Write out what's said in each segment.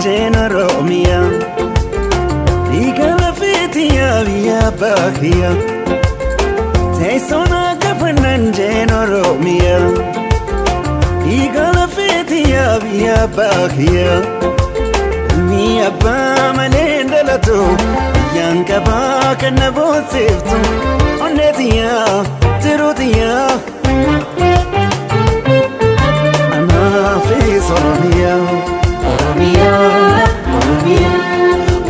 nanjena romia igala fitiya via bakia Tesona kafa nanjena romia igala fitiya via bakia Mi abba manendalato Yanka baka na bosiftu Onetia, tirutia Ana fis oromia Oromia, oromia,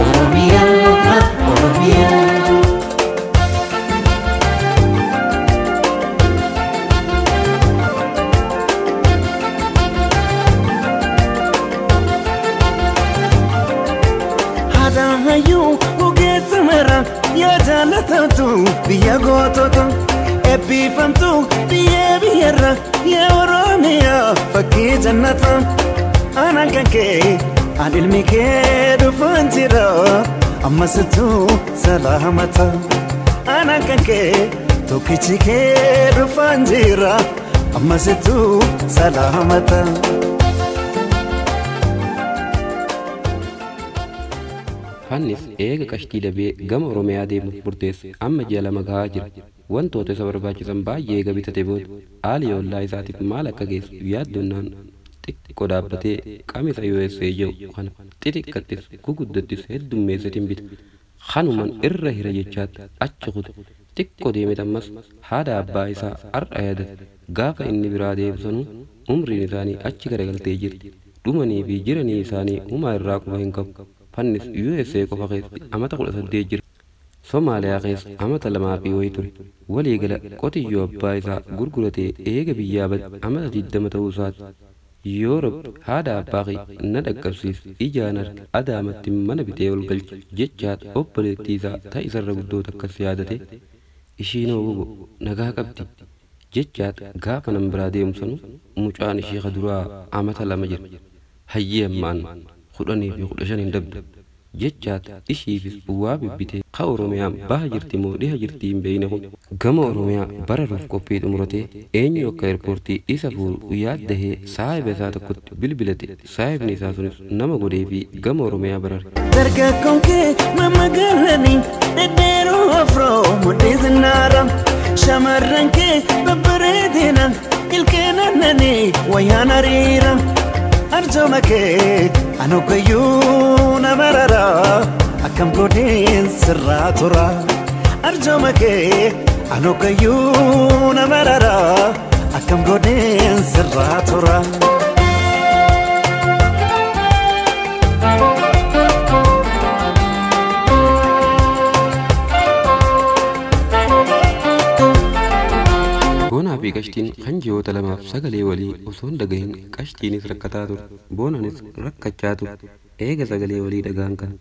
oromia, oromia Hayu ugetsamara ya jalatu biya gototo ebifamtu biya biyara ya oromia fakki jannata anankanke adilmike dufanjira ammasatu salamata anankanke tokichike dufanjira ammasatu salamata Hannis eega kashtii dhabee gama Oromiyaa deemuuf murteesse amma ji'a lama gahaa jira. Wantoota isa barbaachisan baay'ee eega bitatee booda haali ollaa isaatiif maal akka geessu yaaddunnaan xiqqoo dhaabbatee qamisa USA jedhu kana xixiqqattis guguddattis heddummeessatiin bita. Kanuman irra hira jechaatti achi kute xiqqoo deemee ammas haadha abbaa isaa har'a yaadate gaafa inni biraa deebisanuu umriin isaanii achi garagaltee jirti. Dhumanii fi jiranii isaanii humaa irraa quba hin qabu. Fannis USA qofa keessatti amata 18 jira. Somaaliyaa keessa amata 2 wayii ture. Waliigala qotiyyoo abbaa isaa gurguratee eega biyyaa bade amata 20 ta'uu isaati. Yooroob haadha abbaa kee na dhaqqabsiis ijaan arge adaamatti mana bitee ol galche jechaat obboleettii isaa ta'isarra guddoota akkas yaadate ishiinoo bobo nagaa qabdi jechaat gaafa nan biraa deemsanu mucaan ishee kaduraa amata 2 jira. Hayyee ammaan 10 fi 15 dabda jechaat ishiifis waa bibbitee ka Oromiyaan baha jirti moo dhiha jirti hin beeyne kun gama Oromiyaa bararuuf qophii xumuratee eenyu akka eerpoortii isa fuudhu yaaddahee saahiba isaa tokkotti bilbilate saahibni isaa sunis nama godhee fi gama Oromiyaa barare. Dargaggoon kee mammagaranii dhedheeroo afroo mudhii zinnaara shamarran kee babbareedina ilkeen annanii wayyaan hariira. Arjoma ke anokayu namarara akam godin sirratura Arjoma ke anokayu namarara akam godin sirratura Boonaa fi qashtiin kan ji'oota lamaaf sagalee walii osoo hin dhagahin qashtiinis rakkataa ture. Boonaanis rakkachaa ture. Eega sagalee walii dhagaan kan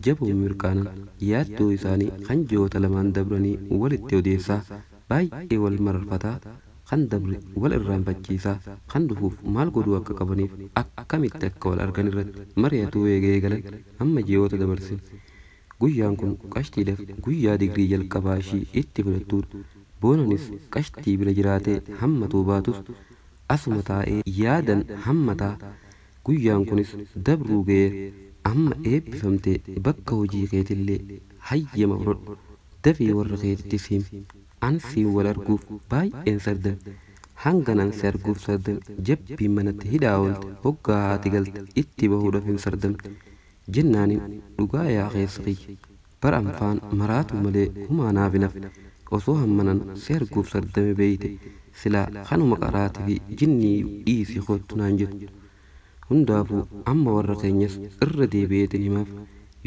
jabuun mirkaanan yaaddoo isaanii kan ji'oota lamaan dabranii walitti odeessaa baay'ee wal mararfataa kan dabre wal irraanfachiisaa kan dhufuuf maal godhuu akka qabaniif akkamitti akka wal argan irratti mari'atuu eegalan amma ji'oota dabarsin. Guyyaan kun qashtiidhaaf guyyaa digrii jalqabaa ishii itti fudhattuudha. Boonaanis qashtii bira jiraatee hammatuu baatus asuma taa'ee yaadan hammataa guyyaan kunis dabruu ga'ee amma eebbifamtee bakka hojii keetillee hayyama fudhadhu dafii warra keetittis himi ansiin wal arguuf baay'een sardan hanganan si arguuf sardan jabbiin manatti hidhaa oolte hoggaa haati galte itti bahuudhaaf hin sardamte jennaaniin dhugaa yaa keessa kiyya bara anfaan maraatu malee humaa naaf hin hafne osoo hammanan si arguuf sardame beeyte silaa kanuma qaraatii fi jinnii dhiisii kottu naan jedhu. Hundaafuu amma warra keenyas irra deebi'eetin himaaf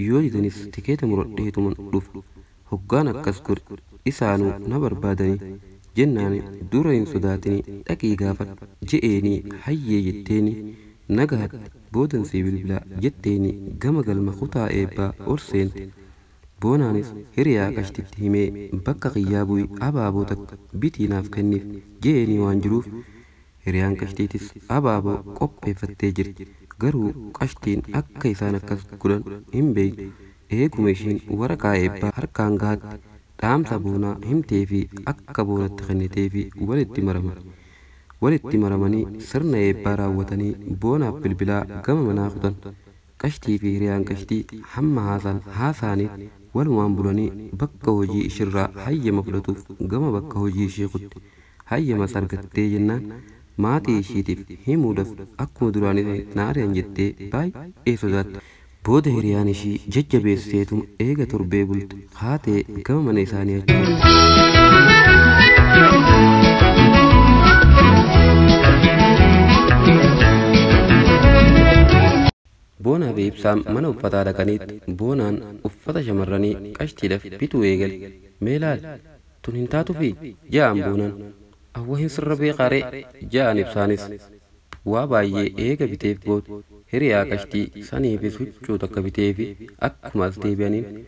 yoo ditanis tikeeta muradheetuman dhufu hoggaan akkas godhe isaanuu na barbaadanii jennaan dura hin sodaatinii dhaqii gaafadhu je'eenii hayyee jetteeni nagaatti boodansii bilbilaa jetteeni gama galma kutaa eebbaa ol seente. Boonaanis hiriyaa qashtitti himee bakka qiyyaa bu'ii abaaboo takka bitiinaaf kenniif je'eenii waan jiruuf hiriyaan qashtiitis abaaboo qopheeffattee jirti. Garuu qashtiin akka isaan akkas godhan hin beekne eeguma ishiin waraqaa eebbaa harkaan gahaatti dhaamsa boonaa himtee fi akka boonatti kennitee fi walitti maramanii sirna eebbaa raawwatanii boonaaf bilbilaa gama manaa kutan. qashtii fi hiriyaan qashtii hamma haasaaniif walumaan bulanii bakka hojii ishirraa hayyama fudhatuuf gama bakka hojii ishee kutti hayyamas argattee jennaan maatii ishiitiif himuudhaaf akkuma duraanii naariyan jettee baay'ee sodaatte. Booda hiriyaan ishii jajjabeesseetum eega torbee bulte haatee gama mana isaanii achi. Boonaa fi Ibsaan mana uffataa dhaqaniitti Boonaan uffata shamarranii qashtiidhaaf bituu eegale. Mee laal tun hin taatufi ja'an Boonaan. Awwa hin sirra beeqaaree ja'an Ibsaanis. Waa baay'ee eega biteef booda hiriyaa qashtii saniifis huccuu takka bitee fi akkuma as deebi'aniin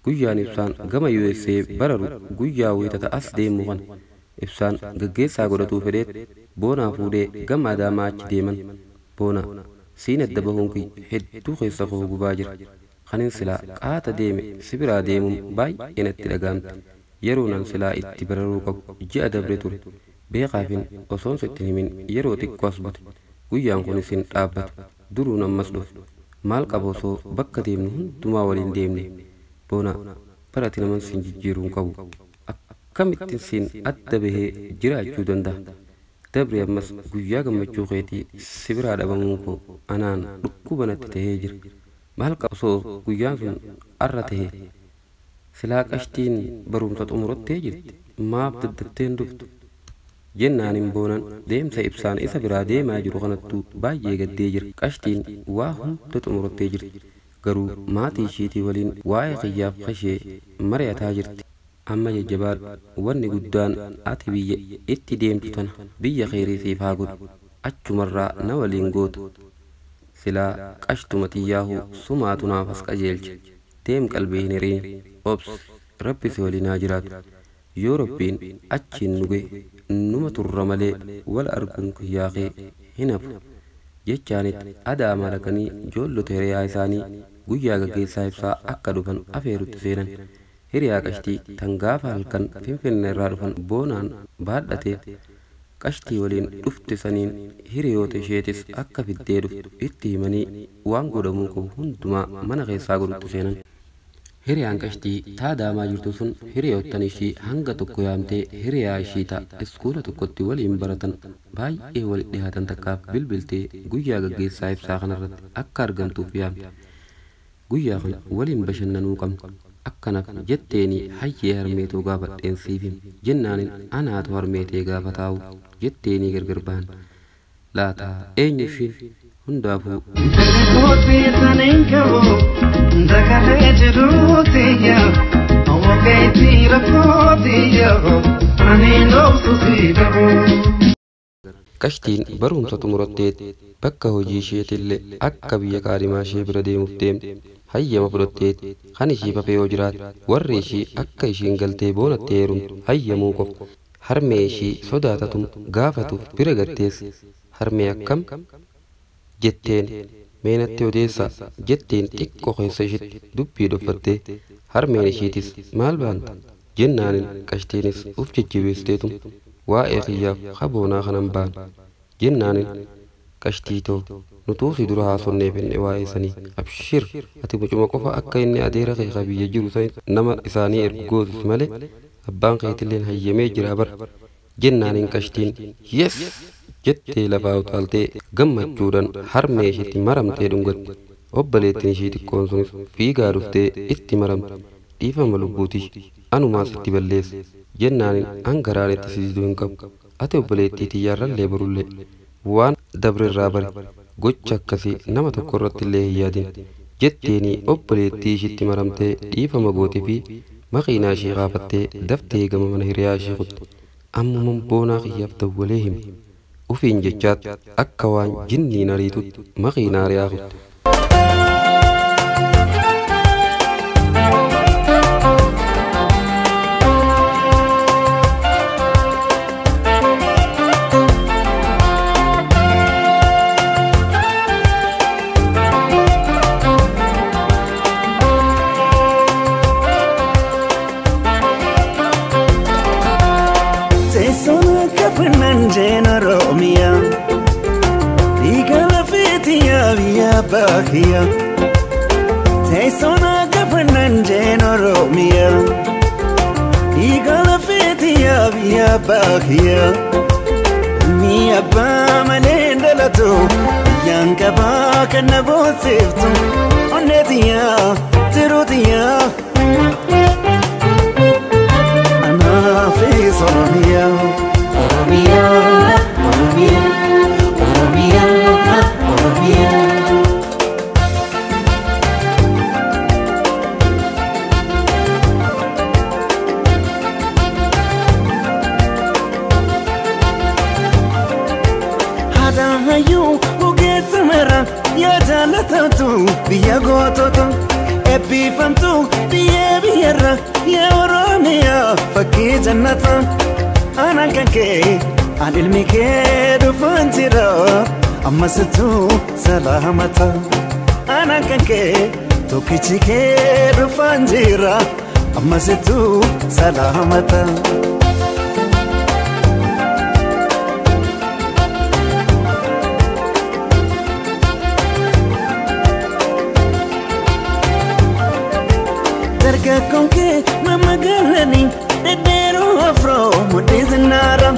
guyyaan Ibsaan gama USA bararu guyyaa wayitata as deemu kan Ibsaan gaggeessaa godhatuu fedheet Boonaa fuudhee gama Adaamaa achi deeman. Boonaa siin edda bahuun kiyya hedduu keessa koo gubaa jira. Kanin silaa qaata deeme sibiraa deemuun baay'ee natti dhagaamte. Yeroo nan silaa itti bararuu qabu ji'a dabre ture. Beekaafin osoon sitti himin yeroo xiqqoo as bute guyyaan kunis hin dhaabbatu duruun ammas dhufe maal qaba osoo bakka deemnu hundumaa waliin deemne. Boonaa barati naman siin jijjiiruun qabu akkamittiin siin adda bahee jiraachuu danda'a. Dabre ammas guyyaa gammachuu keetii sibiraa dhabamuun koo anaan dhukkuba natti tahee jira. Maal qaba osoo guyyaan sun arra tahee silaa qashtiin barumsa xumurottee jirti maaf daddabteen dhuftu jennaanin Boonaan deemsa Ibsaan isa biraa deemaa jiru kanattuu baay'ee gaddee jira. Qashtiin waa hunda xumurottee jirti garuu maatii ishiitii waliin waa'ee kiyyaaf kashee mari'ataa jirti. Amma jajjabaadhu wanni guddaan ati biyya itti deemtu tana biyya kheyrii siif haa godhu achumarraa na waliin gootu silaa qashtuma xiyyaahuu sumaatu naaf as qajeelche deem qalbii hin hiriin obsi rabbi si waliin haa jiraatu. Yoo rabbiin achiin nu ga'e numa turra malee wal arguun kiyyaaqee hin hafu jechaanitti Adaamaa dhaqanii ijoollota hiriyaa isaanii guyyaa gaggeessaa Ibsaa akka dhufan afeerutti seenan. Hiriyaa qashtii tan gaafa halkan Finfinnee irraa dhufan Boonaan baadhatee qashtii waliin dhufte saniin hiriyoota isheetis akka fiddee dhuftu itti himanii waan godhamuu qabu hundumaa mana keessaa godhutti seenan. Hiriyaan qashtii taa Adaamaa jirtu sun hiriyoottan ishii hanga tokko yaamtee hiriyaa ishii ta'a iskuula tokkotti waliin baratan baay'ee wal dhihaatan takkaaf bilbiltee guyyaa gaggeessaa Ibsaa kanarratti akka argamtuuf yaamte. Guyyaa kana waliin bashannanuu qabna. Akkanaaf jetteeni hayyee harmeetuu gaafadheen siif himi jennaanin anaatu harmeetee gaafa taa'u jetteenii gargar bahan. Laata eenyu ishiin hundaafuu qashtiin barumsa xumuratteet bakka hojii isheetillee akka biyya kaadhimaa ishee bira deemuuf deemte hayyama fudhatteet kan ishii fafee yoo jiraate warri ishii akka ishiin galtee boonatti heerumtu hayyamuu qofa. Harmee ishii sodaatatum gaafatuuf bira gattees harmee akkam jetteen meenatti odeessa jetteen xiqqoo keessa ishitti dubbii dhoffattee harmeen ishiitis maal baanta jennaanin qashtiinis uf jijjibeesteetum waa'ee kiyyaaf Boonaa kanan baan jennaanin qashtiitoo nutuu si dura haasonnee fenne waa'ee sanii abshir ati mucuma qofa akka inni adeera kee qabiyya jiru san nama isaanii ergootus malee abbaan keetilleen hayyamee jira bar jennaanin qashtiin yes jettee lafaa utaaltee gammachuudhaan harmee ishiitti maramtee dhungatte. Obboleettiin ishii xiqqoon sunis fiigaa dhuftee itti maramte dhiifama lubbuutii anumaas itti balleesse jennaanin hangaraan itti sisiduu hin qabu. Ati obboleettii xiyyaarrallee barullee waan dabrerraa bare gocha akkasii nama tokko irratti illee hin yaadin jetteenii obboleettii ishiitti maramtee dhiifama goote fi maqiinaa ishee kaafattee daftee gama mana hiriyaa ishee kutte. Ammuman Boonaa kiyyaaf dawwalee hime ufiin jechaat akka waan jinniin ariitutti maqiinaa hiriyaa kutte. Bahia Oromia Igala fetiya biya bakiya Mi abba manenda lato Yanka baka na bosiftu Onetiya tirutiya Anafis Oromia Oromia Oromia Oromia Oromia Hayu ugetmera ya jalatu biya gototo epifamtu biya ya Oromia fakki jannata anankanke anilmike dufanjira amasitu salamata anankanke tokichike dufanjira amasitu salamata Konke mama galani dedero afro mudiznara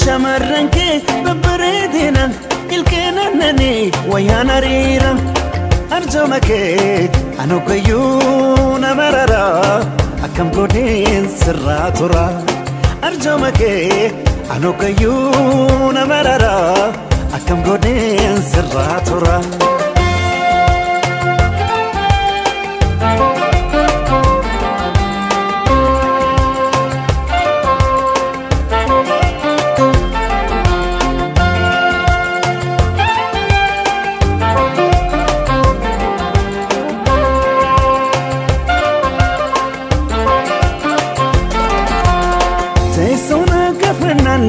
shamarranke babredina ilkena nani wayana rira arjomake anukayuna marara akam godin sirratura arjomake anukayuna marara akam godin sirratura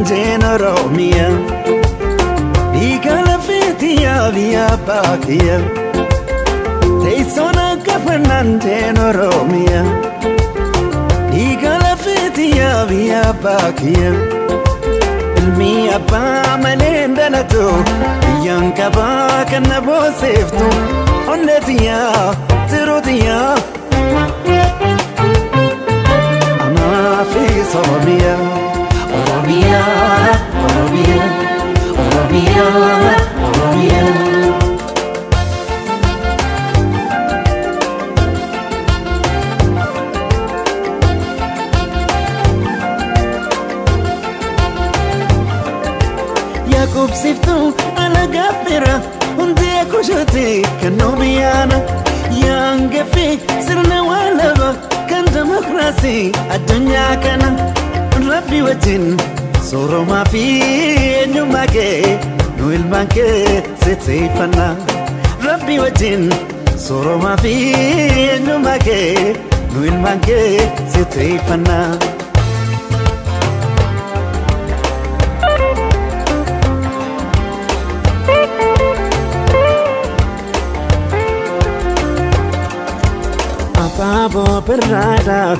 Jen Oromia Igala fetiya biya bakiya Teisona kafanan Jen Oromia Igala fetiya biya bakiya Ilmi abba manenda lato Yanka baka na bosiftu Onetiya tirutiya Anafis Oromia Oromia, Oromia, Oromia, Oromia. Yakub siftu ala gafira, unde kushati kanobiana. Yangefi sirna walaba kan demokrasi adunya kana. Rabbi wajin soro ma fi nyumake no ilmanke sitefana Rabbi wajin soro ma fi nyumake no ilmanke sitefana Apabo perrada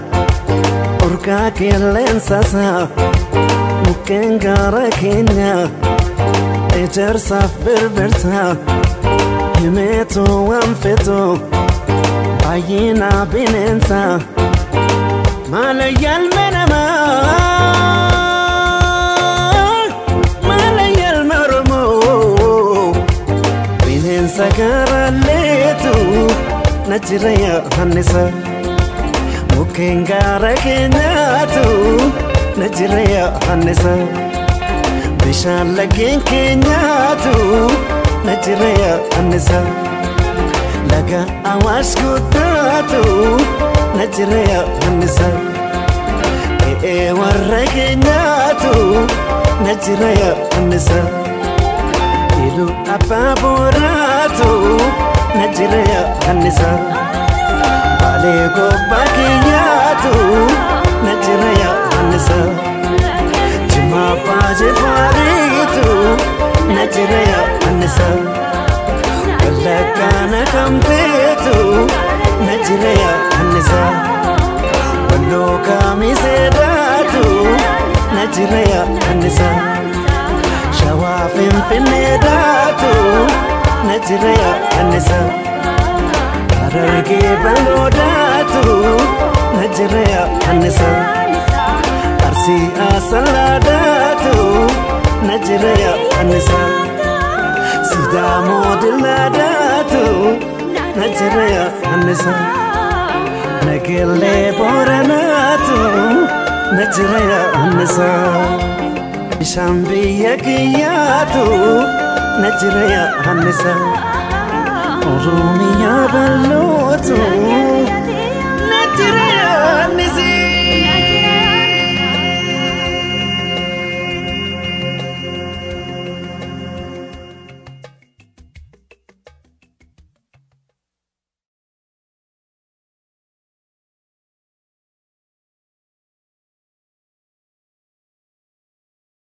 Urka kilensasa Mukengara Kenya Ejersaf berbersa Himeto amfeto Ayina binensa Malayal menama Malayal maromo Binensa garaletu Najiraya hanisa Mukengara Kenyatu Najiraya hanisa Bishan lagin Kenyatu Najiraya hanisa Laga awash kutatu Najiraya hanisa warra Kenyatu Najiraya hanisa Ilu apaboratu Najiraya hanisa Alego bakiyatu Najiraya hanisa Juma paje faritu Najiraya hanisa Walakana kamtetu Najiraya hanisa Wallo kamisedatu Najiraya hanisa Shawafin finedatu Najiraya hanisa Hararge balodatu Najraya Anisa Arsi asaladatu Najraya Anisa Sidamo diladatu Najraya Anisa Nagele boranatu Najraya Anisa Shambiya kiyatu Najraya Anisa Oromia ballotu